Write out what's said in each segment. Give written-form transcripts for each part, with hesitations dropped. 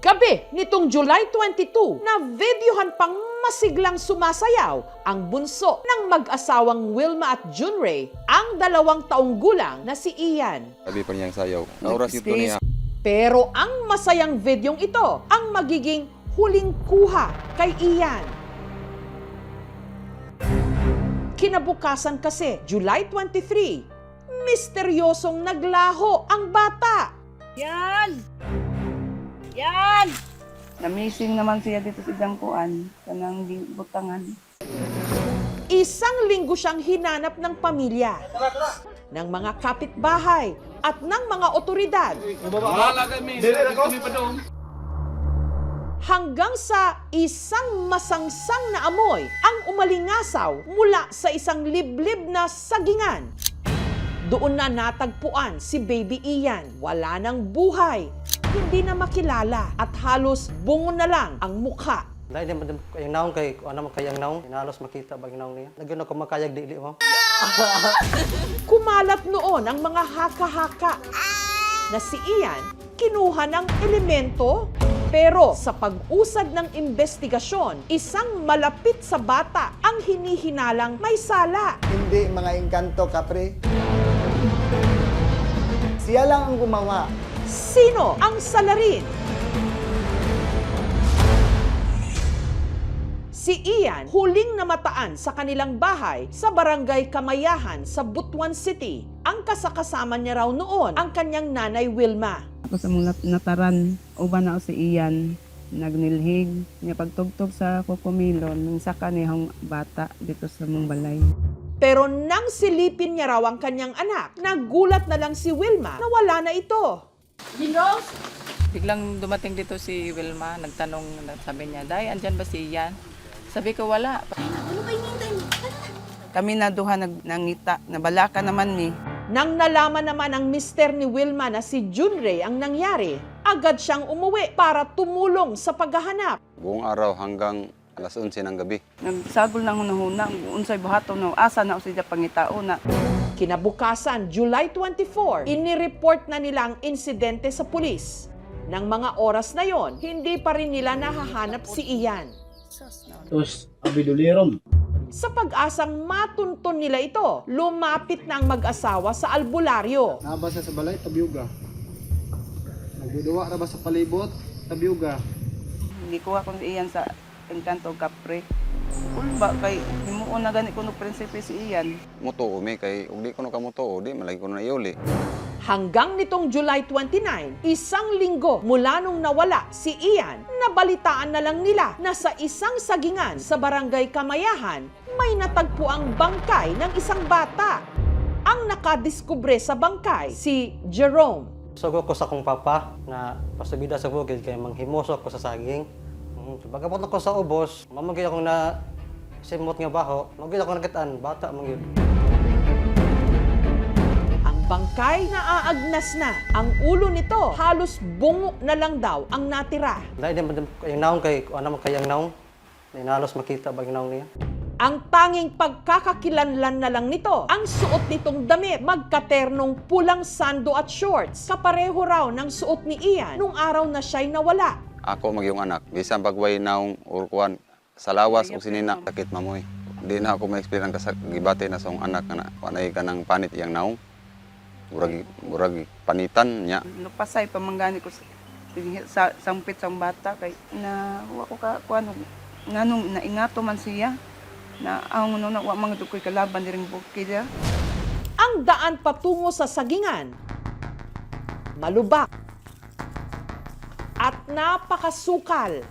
Gabi nitong July 22 na videohan pang masiglang sumasayaw ang bunso ng mag-asawang Wilma at Junray, ang 2 taong gulang na si Ian. Sabi pa niyang sayaw. Oras ito niya. Pero ang masayang videong ito ang magiging huling kuha kay Ian. Kinabukasan kasi, July 23, misteryosong naglaho ang bata. Yan! Yan! Na-missing naman siya dito sa Dangkuan, kanang butangan. Isang linggo siyang hinanap ng pamilya, ng mga kapitbahay at ng mga otoridad. Hanggang sa isang masangsang na amoy ang umalingasaw mula sa isang liblib na sagingan. Doon na natagpuan si Baby Ian. Wala nang buhay, hindi na makilala at halos bungo na lang ang mukha. Dahil din kayang naong kay ano man kayang naong, hinalos makita ba yung naong niya. Nagyan ako makayag dili mo. Kumalat noon ang mga haka-haka na si Ian kinuha ng elemento. Pero sa pag-usad ng investigasyon, isang malapit sa bata ang hinihinalang may sala. Hindi mga engkanto, kapre. Siya lang ang gumawa. Sino ang salarin? Si Ian, huling namataan sa kanilang bahay sa Barangay Kamayahan sa Butuan City. Ang kasakasama niya raw noon ang kanyang nanay Wilma. Ako sa mga nataran, uban na ako si Ian, nagnilhig, niya pagtugtog sa kukumilon, nang saka niyang bata dito sa mong balay. Pero nang silipin niya raw ang kanyang anak, nagulat na lang si Wilma na wala na ito. Biglang dumating dito si Wilma, nagtanong, sabi niya, Day, andyan ba si Ian? Sabi ko, wala. Kami na duha nangita, nabalaka naman ni. Nang nalaman naman ang mister ni Wilma na si Junray ang nangyari, agad siyang umuwi para tumulong sa paghahanap. Buong araw hanggang alas 11 ng gabi. Nagsagol na hunahuna, unsay buhaton na asa na siya pangitao na. Kinabukasan, July 24, inireport na nila ang insidente sa pulis. Nang mga oras na yon, hindi pa rin nila nahahanap si Ian. Tapos, abidulirom. Sa pag-asang matunton nila ito, lumapit na ang mag-asawa sa albularyo. Nabasa sa balay, tabiyuga. Nagduduwa ra ba sa palibot, tabiyuga. Hindi ko ako Ian sa engkanto kapre. Ulba kay himuon na gani kuno prinsipe si Ian. Muto umi kay ug di ko no kamuto di malagi ko na iuli. Hanggang nitong July 29, isang linggo mula nung nawala si Ian, nabalitaan na lang nila na sa isang sagingan sa Barangay Kamayahan, may natagpuang bangkay ng isang bata. Ang nakadiskubre sa bangkay, si Jerome. Sugo ko sa akong papa na pasubida sa bukid kay manghimusok ko sa saging. Pagkapot ako sa ubos, mamagay ako na simot nga baho, magay ako nakitaan, bata mangyud. Bangkay na aagnas na. Ang ulo nito, halos bungo na lang daw ang natira. Dahil din kayang naong kay ano man kayang naong, hinalos makita ba yung naong niya. Ang tanging pagkakakilanlan na lang nito, ang suot nitong damit, magkaternong pulang sando at shorts. Kapareho raw ng suot ni Ian nung araw na siya'y nawala. Ako magyong anak, bisan pagway naong urkuan sa lawas o sinina sakit mamoy. Di na ako ma-experience gibate na sa akong anak na wanay ka ng panit iyang naong. Murag panitan niya. Napasay pamanggani ko sa sampit sa bata kay na wa ko ka kuano nganong naingato man siya na ang no na wa mga dukoy kalaban diring bukid. Ang daan patungo sa sagingan, malubak at napakasukal.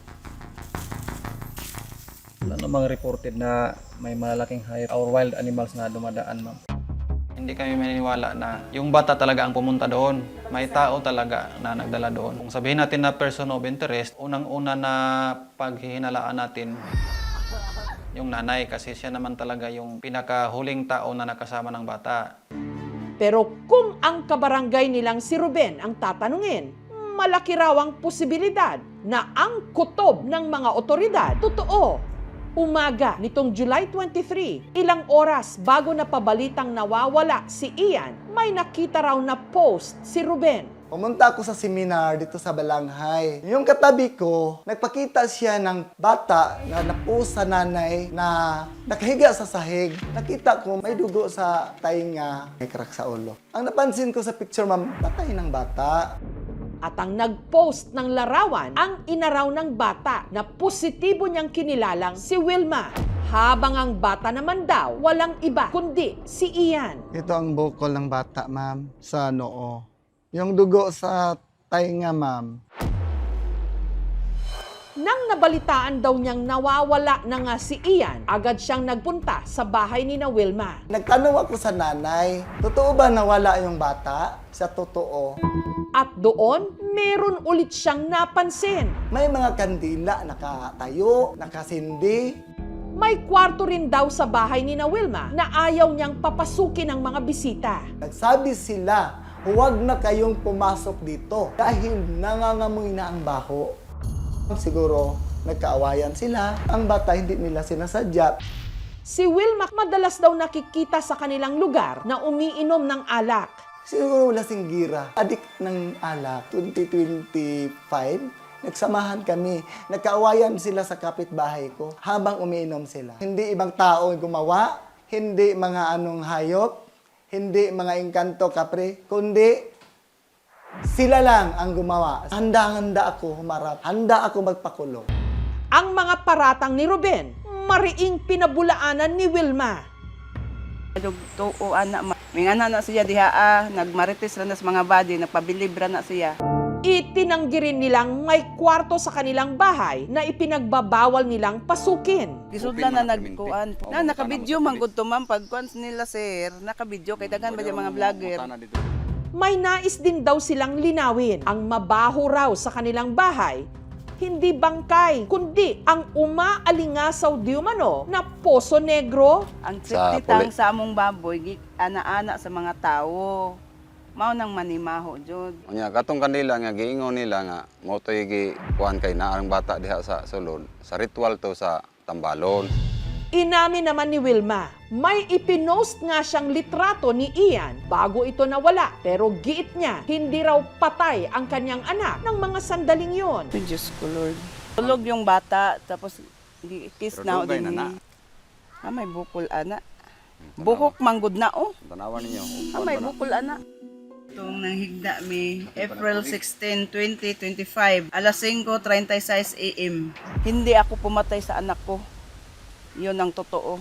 Ano mga reported na may malaking hayop or wild animals na dumadaan, ma'am? Hindi kami maniniwala na yung bata talaga ang pumunta doon. May tao talaga na nagdala doon. Kung sabihin natin na person of interest, unang-una na paghihinalaan natin yung nanay kasi siya naman talaga yung pinakahuling tao na nakasama ng bata. Pero kung ang kabarangay nilang si Ruben ang tatanungin, malaki raw ang posibilidad na ang kutob ng mga otoridad totoo. Umaga nitong July 23, ilang oras bago napabalitang nawawala si Ian, may nakita raw na post si Ruben. Pumunta ako sa seminar dito sa Balanghay. Yung katabi ko, nagpakita siya ng bata na napuos sa nanay na nakahiga sa sahig. Nakita ko may dugo sa tainga, may crack sa ulo. Ang napansin ko sa picture, ma'am, patay ng bata. At ang nag-post ng larawan, ang inaraw ng bata na positibo niyang kinilalang si Wilma. Habang ang bata naman daw, walang iba kundi si Ian. Ito ang bukol ng bata, ma'am, sa noo. Yung dugo sa tainga, ma'am. Nang nabalitaan daw niyang nawawala na nga si Ian, agad siyang nagpunta sa bahay ni na Wilma. Nagtanong ako sa nanay, totoo ba nawala yung bata? Sa totoo. At doon, meron ulit siyang napansin. May mga kandila, nakatayo, nakasindi. May kwarto rin daw sa bahay ni na Wilma na ayaw niyang papasukin ng mga bisita. Nagsabi sila, huwag na kayong pumasok dito dahil nangangamoy na ang baho. Siguro, nagkaawayan sila. Ang bata hindi nila sinasadya. Si Wilma madalas daw nakikita sa kanilang lugar na umiinom ng alak. Siguro lasing gira. Adik ng alak. 2025, nagsamahan kami. Nagkaawayan sila sa kapitbahay ko habang umiinom sila. Hindi ibang tao gumawa, hindi mga anong hayop, hindi mga engkanto kapre, kundi sila lang ang gumawa. Handa-handa ako humarap. Handa ako magpakulong. Ang mga paratang ni Ruben, mariing pinabulaanan ni Wilma. Tuo anak, mingana na siya diha, nagmarites ra na sa mga body, nagpabilib ra na siya. Itinanggi rin nilang may kwarto sa kanilang bahay na ipinagbabawal nilang pasukin. Gisudlan na Open mo nagkuan. Na nakabidyo man gud to ma'am pagkuan nila sir, nakabidyo kay daghan ba yung mga vlogger. May nais din daw silang linawin. Ang mabaho raw sa kanilang bahay, hindi bangkay, kundi ang umaalingasaw di umano na poso negro. Ang Sa safety tank sa among baboy ana-ana sa mga tawo. Mao nang manimaho jud. Unya katong kanila nga giingon nila nga mo to kuan kay naa ang bata diha sa sulod. Sa ritual to sa tambalon. Inamin naman ni Wilma, may ipinost nga siyang litrato ni Ian bago ito nawala. Pero giit niya, hindi raw patay ang kanyang anak ng mga sandaling yon. Diyos ko Lord. Tulog yung bata tapos kiss Pero na dugay din. na na. May bukol ana. Buhok manggod na oh. Tanawan ninyo. May bukol ana. Itong nanghigda mi, April 16, 2025, alas 5:36 AM. Hindi ako pumatay sa anak ko. Yun ang totoo.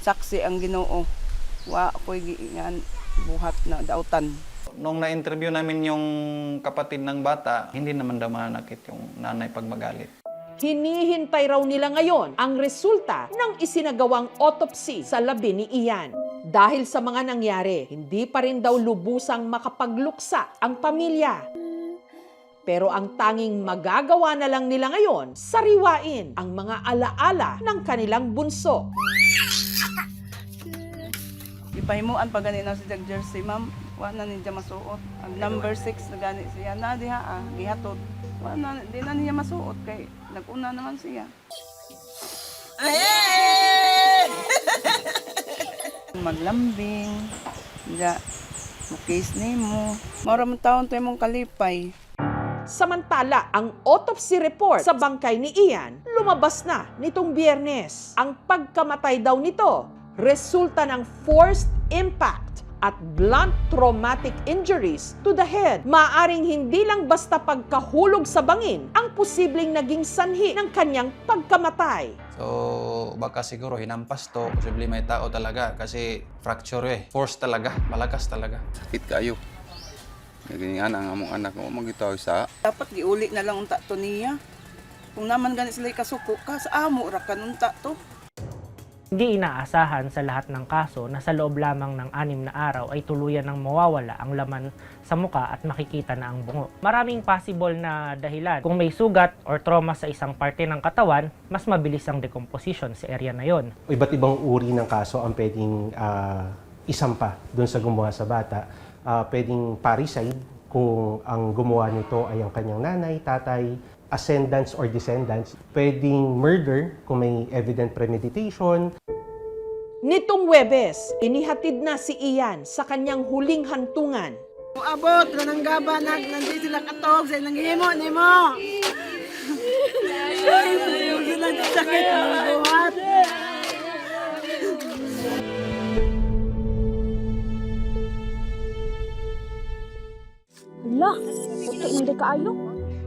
Saksi ang Ginoo. Wa ako'y buhat na dautan. Nung na-interview namin yung kapatid ng bata, hindi naman daw manakit yung nanay pag magalit. Hinihintay raw nila ngayon ang resulta ng isinagawang autopsy sa labi ni Ian. Dahil sa mga nangyari, hindi pa rin daw lubusang makapagluksa ang pamilya. Pero ang tanging magagawa na lang nila ngayon, sariwain ang mga alaala ng kanilang bunso. Ipahimuan pa gani na si Jack Jersey, ma'am. Wa na niya masuot. Ang number 6 na gani siya na diha gihatod. Wa na di na niya masuot kay nag-una naman siya. Maglambing. Ja, mukis nimo. Mara man taon tayo mong kalipay. Samantala, ang autopsy report sa bangkay ni Ian lumabas na nitong Biyernes. Ang pagkamatay daw nito, resulta ng forced impact at blunt traumatic injuries to the head. Maaring hindi lang basta pagkahulog sa bangin ang posibleng naging sanhi ng kanyang pagkamatay. So, baka siguro hinampas to. Posible may tao talaga kasi fracture Force talaga. Malakas talaga. Sakit kayo. Ganyan ang among anak mo magitaw sa Dapat giuli na lang unta to niya. Kung naman gani sila kasuko ka sa amo ra kanunta to. Hindi inaasahan sa lahat ng kaso na sa loob lamang ng 6 na araw ay tuluyan ng mawawala ang laman sa muka at makikita na ang bungo. Maraming possible na dahilan. Kung may sugat or trauma sa isang parte ng katawan, mas mabilis ang decomposition sa area na yon. Iba't ibang uri ng kaso ang pwedeng isampa doon sa gumawa sa bata. Pwedeng parricide kung ang gumawa nito ay ang kanyang nanay, tatay, ascendants or descendants. Pwedeng murder kung may evident premeditation. Nitong Huwebes, inihatid na si Ian sa kanyang huling hantungan. Abot, kanang gaba, nandito sila katog, sa nanghimo, nimo. Yung silang sakit, mga buhat. Hala, ito hindi kaayo.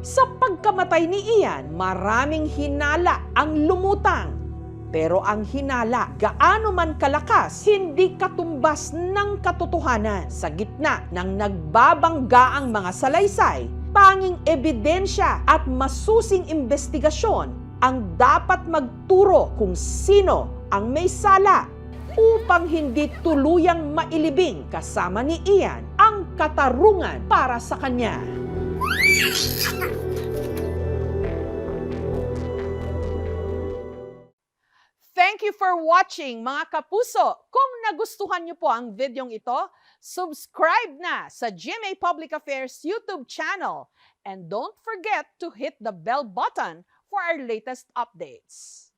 Sa pagkamatay ni Ian, maraming hinala ang lumutang. Pero ang hinala, gaano man kalakas, hindi katumbas ng katotohanan. Sa gitna ng nagbabanggaang mga salaysay, tanging ebidensya at masusing investigasyon ang dapat magturo kung sino ang may sala upang hindi tuluyang mailibing kasama ni Ian ang katarungan para sa kanya. Thank you for watching, mga kapuso. Kung nagustuhan niyo po ang videong ito, subscribe na sa GMA Public Affairs YouTube channel. And don't forget to hit the bell button for our latest updates.